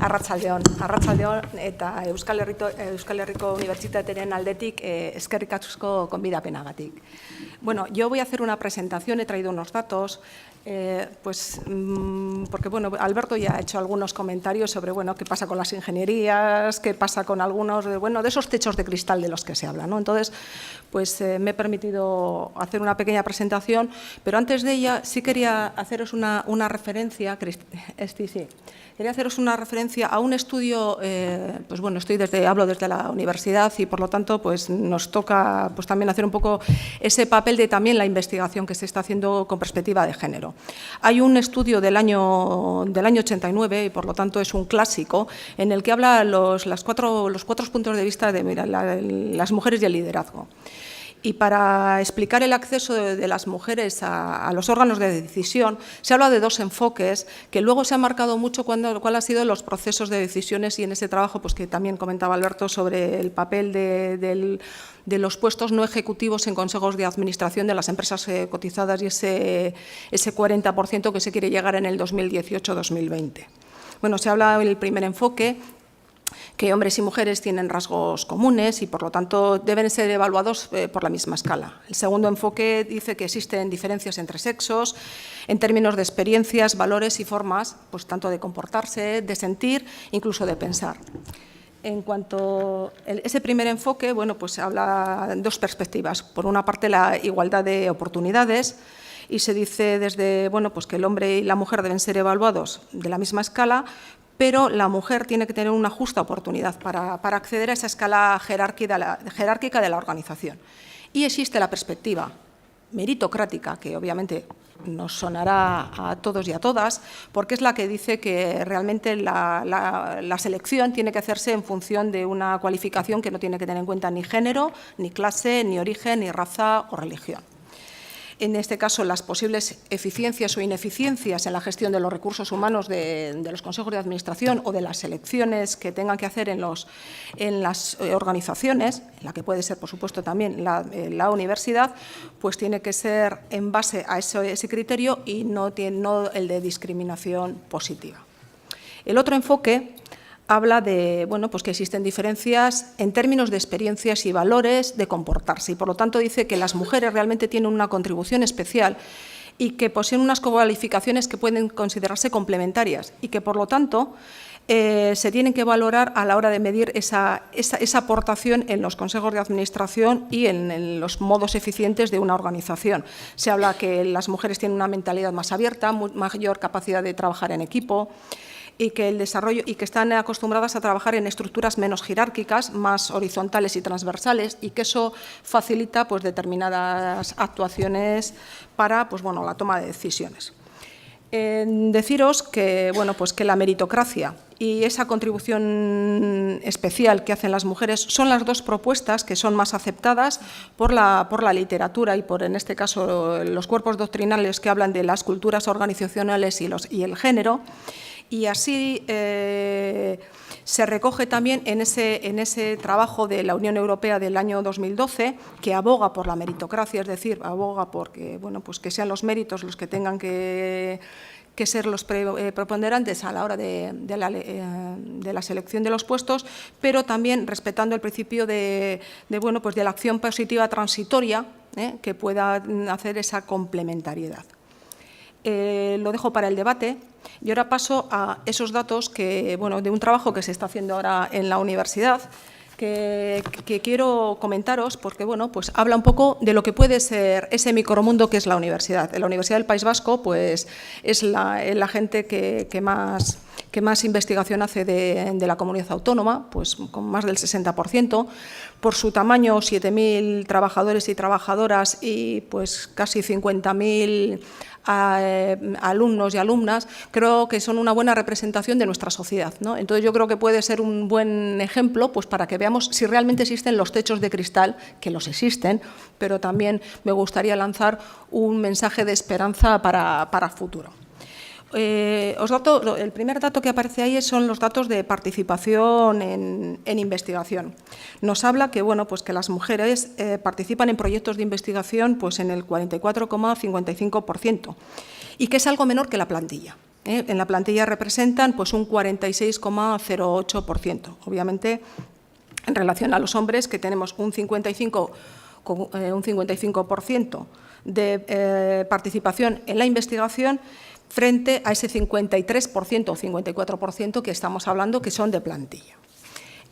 Arratsaldeon eta Euskal Herriko Unibertsitatearen aldetik eskerrik asko gonbidapenagatik. Bueno, yo voy a hacer una presentación, he traído unos datos, porque bueno, Alberto ya ha hecho algunos comentarios sobre bueno, qué pasa con las ingenierías, qué pasa con algunos de esos techos de cristal de los que se habla, ¿no? Entonces, pues me he permitido hacer una pequeña presentación, pero antes de ella sí quería haceros una referencia, quería haceros una referencia a un estudio, pues bueno, hablo desde la universidad y por lo tanto pues nos toca pues también hacer un poco ese papel de también la investigación que se está haciendo con perspectiva de género. Hay un estudio del año 89 y por lo tanto es un clásico en el que habla los cuatro puntos de vista de las mujeres y el liderazgo. Y para explicar el acceso de las mujeres a los órganos de decisión, se habla de dos enfoques que luego se han marcado mucho cuáles han sido los procesos de decisiones y en ese trabajo pues, que también comentaba Alberto sobre el papel de los puestos no ejecutivos en consejos de administración de las empresas cotizadas y ese 40% que se quiere llegar en el 2018-2020. Bueno, se habla del primer enfoque, que hombres y mujeres tienen rasgos comunes y, por lo tanto, deben ser evaluados por la misma escala. El segundo enfoque dice que existen diferencias entre sexos en términos de experiencias, valores y formas, pues tanto de comportarse, de sentir, incluso de pensar. En cuanto a ese primer enfoque, bueno, pues habla de dos perspectivas. Por una parte, la igualdad de oportunidades, y se dice desde bueno, pues que el hombre y la mujer deben ser evaluados de la misma escala, pero la mujer tiene que tener una justa oportunidad para acceder a esa escala jerárquica de la organización. Y existe la perspectiva meritocrática, que obviamente nos sonará a todos y a todas, porque es la que dice que realmente la selección tiene que hacerse en función de una cualificación que no tiene que tener en cuenta ni género, ni clase, ni origen, ni raza o religión. En este caso, las posibles eficiencias o ineficiencias en la gestión de los recursos humanos de los consejos de administración o de las selecciones que tengan que hacer en las organizaciones, en la que puede ser, por supuesto, también la universidad, pues tiene que ser en base a ese criterio y no el de discriminación positiva. El otro enfoque habla de bueno, pues que existen diferencias en términos de experiencias y valores de comportarse y, por lo tanto, dice que las mujeres realmente tienen una contribución especial y que poseen unas cualificaciones que pueden considerarse complementarias y que, por lo tanto, se tienen que valorar a la hora de medir esa aportación en los consejos de administración y en los modos eficientes de una organización. Se habla que las mujeres tienen una mentalidad más abierta, mayor capacidad de trabajar en equipo, y que el desarrollo y que están acostumbradas a trabajar en estructuras menos jerárquicas, más horizontales y transversales, y que eso facilita pues, determinadas actuaciones para pues, bueno, la toma de decisiones. Deciros que, bueno, pues que la meritocracia y esa contribución especial que hacen las mujeres son las dos propuestas que son más aceptadas por la literatura y por, en este caso, los cuerpos doctrinales que hablan de las culturas organizacionales y el género. Y así se recoge también en ese trabajo de la Unión Europea del año 2012, que aboga por la meritocracia, es decir, aboga por que, bueno, pues que sean los méritos los que tengan que ser los preponderantes a la hora de la selección de los puestos, pero también respetando el principio de la acción positiva transitoria, que pueda hacer esa complementariedad. Lo dejo para el debate y ahora paso a esos datos de un trabajo que se está haciendo ahora en la universidad que quiero comentaros porque bueno, pues habla un poco de lo que puede ser ese micromundo que es la universidad. La Universidad del País Vasco pues, es la gente que más investigación hace de la comunidad autónoma, pues con más del 60%. Por su tamaño, 7.000 trabajadores y trabajadoras y pues casi 50.000 alumnos y alumnas, creo que son una buena representación de nuestra sociedad, ¿no? Entonces yo creo que puede ser un buen ejemplo pues, para que veamos si realmente existen los techos de cristal, que los existen, pero también me gustaría lanzar un mensaje de esperanza para futuro. El primer dato que aparece ahí son los datos de participación en investigación. Nos habla que, bueno, pues que las mujeres participan en proyectos de investigación pues en el 44,55% y que es algo menor que la plantilla. En la plantilla representan pues, un 46,08%. Obviamente, en relación a los hombres, que tenemos un 55% de participación en la investigación frente a ese 53% o 54% que estamos hablando que son de plantilla.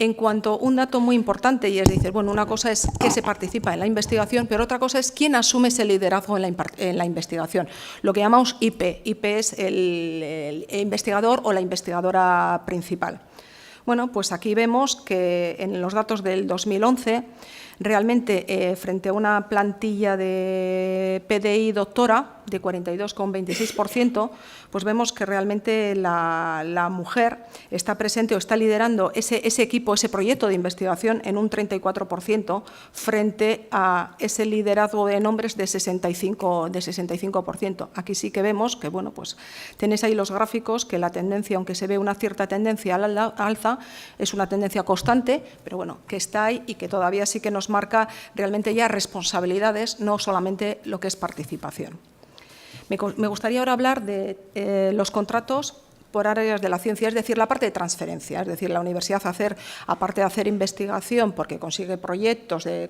En cuanto a un dato muy importante, y es decir, bueno, una cosa es que se participa en la investigación, pero otra cosa es quién asume ese liderazgo en la investigación, lo que llamamos IP. IP es el investigador o la investigadora principal. Bueno, pues aquí vemos que en los datos del 2011, realmente frente a una plantilla de PDI doctora de 42,26%, pues vemos que realmente la mujer está presente o está liderando ese equipo, ese proyecto de investigación en un 34% frente a ese liderazgo en hombres de 65%. Aquí sí que vemos que, bueno, pues tenéis ahí los gráficos, que la tendencia, aunque se ve una cierta tendencia al alza, es una tendencia constante, pero bueno, que está ahí y que todavía sí que nos marca realmente ya responsabilidades, no solamente lo que es participación. Me gustaría ahora hablar de los contratos por áreas de la ciencia, es decir, la parte de transferencia, es decir, la universidad aparte de hacer investigación porque consigue proyectos de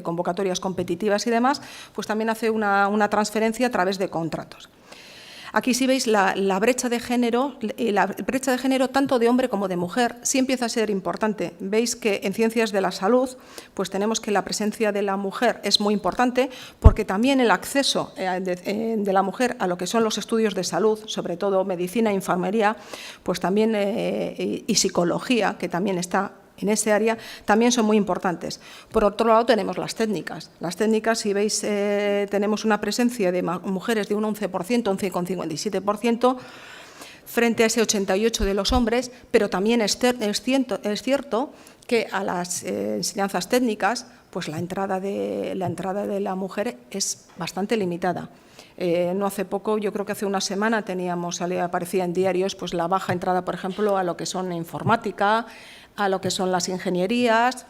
convocatorias competitivas y demás, pues también hace una transferencia a través de contratos. Aquí sí veis la brecha de género, y la brecha de género tanto de hombre como de mujer sí empieza a ser importante. Veis que en ciencias de la salud pues tenemos que la presencia de la mujer es muy importante porque también el acceso de la mujer a lo que son los estudios de salud, sobre todo medicina e enfermería, pues también y psicología, que también está en ese área, también son muy importantes. Por otro lado, tenemos las técnicas. Las técnicas, si veis, tenemos una presencia de mujeres de un 11%, 11,57%, frente a ese 88% de los hombres, pero también es cierto que a las enseñanzas técnicas, pues la entrada de la mujer es bastante limitada. No hace poco, yo creo que hace una semana aparecía en diarios pues la baja entrada, por ejemplo, a lo que son informática, a lo que son las ingenierías,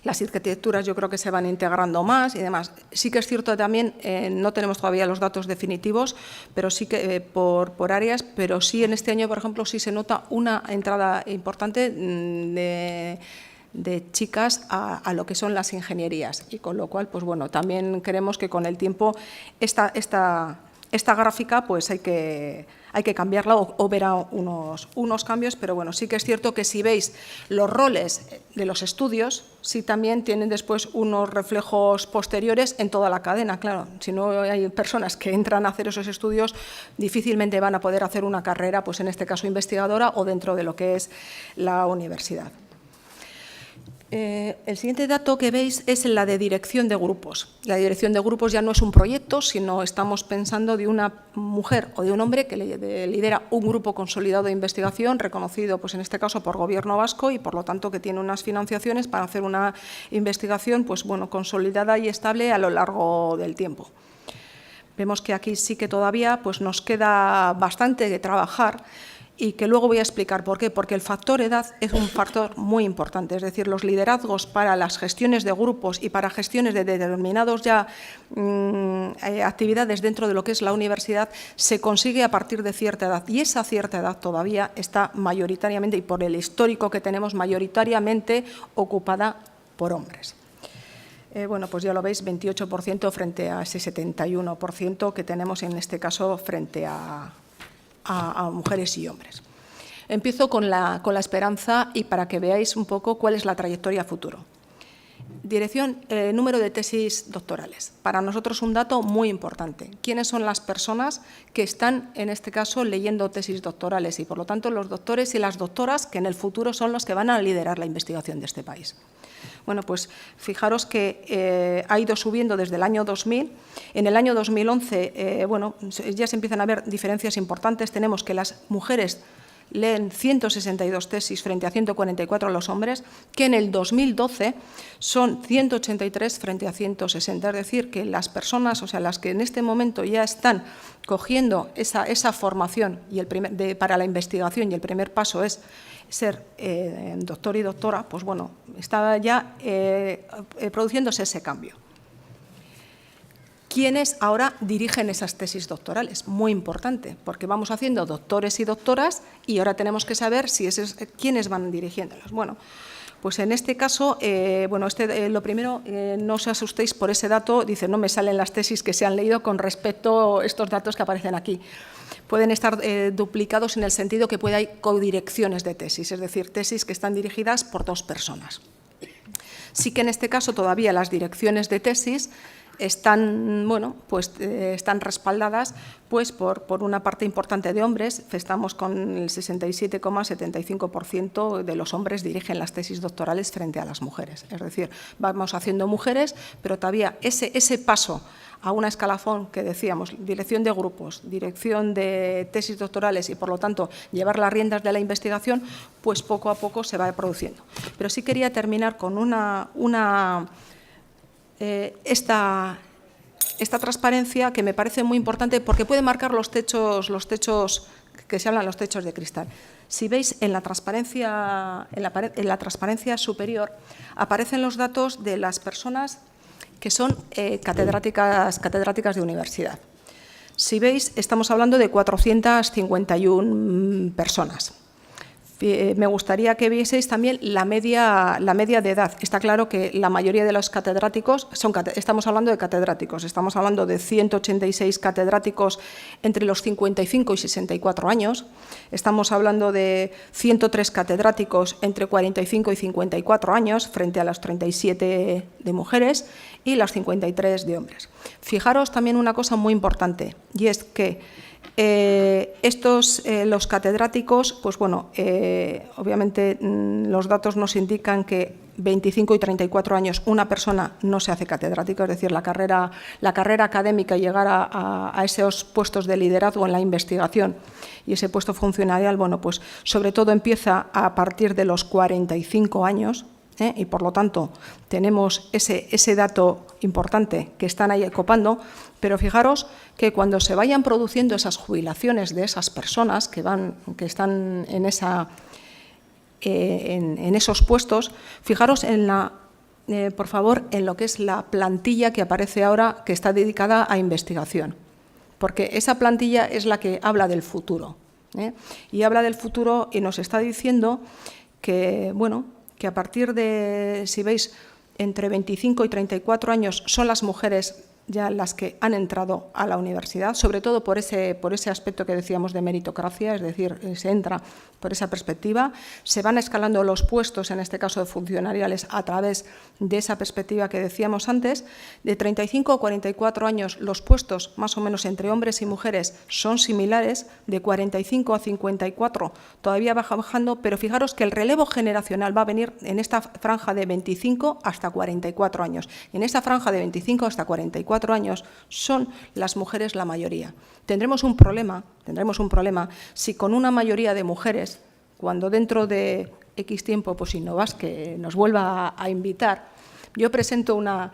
las arquitecturas yo creo que se van integrando más y demás. Sí que es cierto también, no tenemos todavía los datos definitivos, pero sí que por áreas, pero sí en este año, por ejemplo, sí se nota una entrada importante de chicas a lo que son las ingenierías y con lo cual, pues bueno, también creemos que con el tiempo esta gráfica pues hay que cambiarla o verá unos cambios, pero bueno, sí que es cierto que si veis los roles de los estudios, sí también tienen después unos reflejos posteriores en toda la cadena. Claro, si no hay personas que entran a hacer esos estudios, difícilmente van a poder hacer una carrera, pues en este caso investigadora o dentro de lo que es la universidad. El siguiente dato que veis es la de dirección de grupos. La dirección de grupos ya no es un proyecto, sino estamos pensando de una mujer o de un hombre que lidera un grupo consolidado de investigación reconocido, pues en este caso, por Gobierno vasco y, por lo tanto, que tiene unas financiaciones para hacer una investigación pues, bueno, consolidada y estable a lo largo del tiempo. Vemos que aquí sí que todavía pues, nos queda bastante de trabajar, y que luego voy a explicar por qué, porque el factor edad es un factor muy importante, es decir, los liderazgos para las gestiones de grupos y para gestiones de determinados ya actividades dentro de lo que es la universidad se consigue a partir de cierta edad y esa cierta edad todavía está mayoritariamente, y por el histórico que tenemos, mayoritariamente ocupada por hombres. Bueno, pues ya lo veis, 28% frente a ese 71% que tenemos en este caso frente a mujeres y hombres. Empiezo con la esperanza y para que veáis un poco cuál es la trayectoria a futuro. Dirección, número de tesis doctorales. Para nosotros un dato muy importante. ¿Quiénes son las personas que están, en este caso, leyendo tesis doctorales? Y, por lo tanto, los doctores y las doctoras que en el futuro son los que van a liderar la investigación de este país. Bueno, pues fijaros que ha ido subiendo desde el año 2000. En el año 2011, bueno, ya se empiezan a ver diferencias importantes. Tenemos que las mujeres leen 162 tesis frente a 144 los hombres, que en el 2012 son 183 frente a 160. Es decir, que las personas, o sea, las que en este momento ya están cogiendo esa formación y para la investigación, y el primer paso es ser doctor y doctora, pues bueno, está ya produciéndose ese cambio. quienes ahora dirigen esas tesis doctorales. Muy importante, porque vamos haciendo doctores y doctoras y ahora tenemos que saber quiénes van dirigiéndolas. Bueno, pues en este caso, lo primero, no os asustéis por ese dato, dice, no me salen las tesis que se han leído con respecto a estos datos que aparecen aquí. Pueden estar duplicados en el sentido que puede haber codirecciones de tesis, es decir, tesis que están dirigidas por 2 personas. Sí que en este caso todavía las direcciones de tesis están respaldadas por una parte importante de hombres. Estamos con el 67,75% de los hombres dirigen las tesis doctorales frente a las mujeres. Es decir, vamos haciendo mujeres, pero todavía ese paso a un escalafón que decíamos, dirección de grupos, dirección de tesis doctorales y, por lo tanto, llevar las riendas de la investigación, pues poco a poco se va produciendo. Pero sí quería terminar con esta transparencia que me parece muy importante porque puede marcar los techos que se hablan, los techos de cristal. Si veis en la transparencia superior aparecen los datos de las personas que son catedráticas de universidad. Si veis, estamos hablando de 451 personas. Me gustaría que vieseis también la media de edad. Está claro que la mayoría de los catedráticos, estamos hablando de catedráticos, estamos hablando de 186 catedráticos entre los 55 y 64 años, estamos hablando de 103 catedráticos entre 45 y 54 años, frente a los 37 de mujeres y los 53 de hombres. Fijaros también una cosa muy importante, y es que los catedráticos, pues bueno, obviamente los datos nos indican que 25 y 34 años una persona no se hace catedrática, es decir, la carrera académica y llegar a esos puestos de liderazgo en la investigación y ese puesto funcionarial, bueno, pues sobre todo empieza a partir de los 45 años. Y por lo tanto tenemos ese dato importante que están ahí copando, pero fijaros que cuando se vayan produciendo esas jubilaciones de esas personas que están en esos puestos, fijaros por favor, en lo que es la plantilla que aparece ahora, que está dedicada a investigación, porque esa plantilla es la que habla del futuro, y habla del futuro y nos está diciendo que, bueno, que a partir de, si veis, entre 25 y 34 años son las mujeres ya las que han entrado a la universidad, sobre todo por ese aspecto que decíamos de meritocracia, es decir, se entra por esa perspectiva, se van escalando los puestos, en este caso de funcionariales, a través de esa perspectiva que decíamos antes. De 35 a 44 años los puestos, más o menos entre hombres y mujeres, son similares, de 45 a 54 todavía va bajando, pero fijaros que el relevo generacional va a venir en esta franja de 25 hasta 44 años. En esta franja de 25 hasta 44 años son las mujeres la mayoría. Tendremos un problema si con una mayoría de mujeres, cuando dentro de X tiempo, pues Innovasque nos vuelva a invitar, yo presento una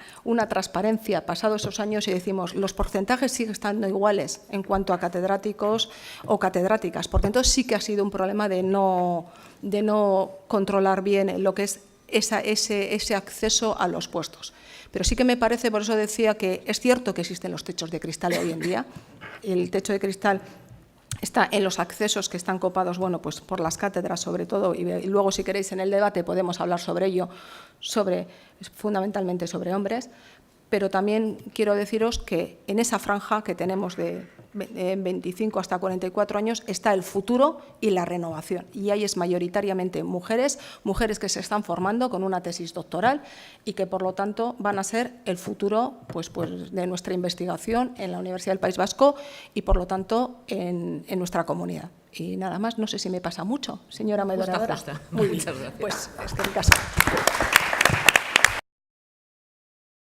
transparencia pasados esos años y decimos los porcentajes siguen estando iguales en cuanto a catedráticos o catedráticas, porque entonces sí que ha sido un problema de no controlar bien lo que es ese acceso a los puestos. Pero sí que me parece, por eso decía que es cierto que existen los techos de cristal hoy en día. El techo de cristal está en los accesos que están copados, bueno, pues por las cátedras sobre todo, y luego si queréis en el debate podemos hablar sobre ello, fundamentalmente sobre hombres, pero también quiero deciros que en esa franja que tenemos de 25 hasta 44 años está el futuro y la renovación. Y ahí es mayoritariamente mujeres que se están formando con una tesis doctoral y que, por lo tanto, van a ser el futuro pues de nuestra investigación en la Universidad del País Vasco y, por lo tanto, en nuestra comunidad. Y nada más, no sé si me pasa mucho, señora moderadora. Justa. Muy bien. Muchas gracias. Pues, es que en casa.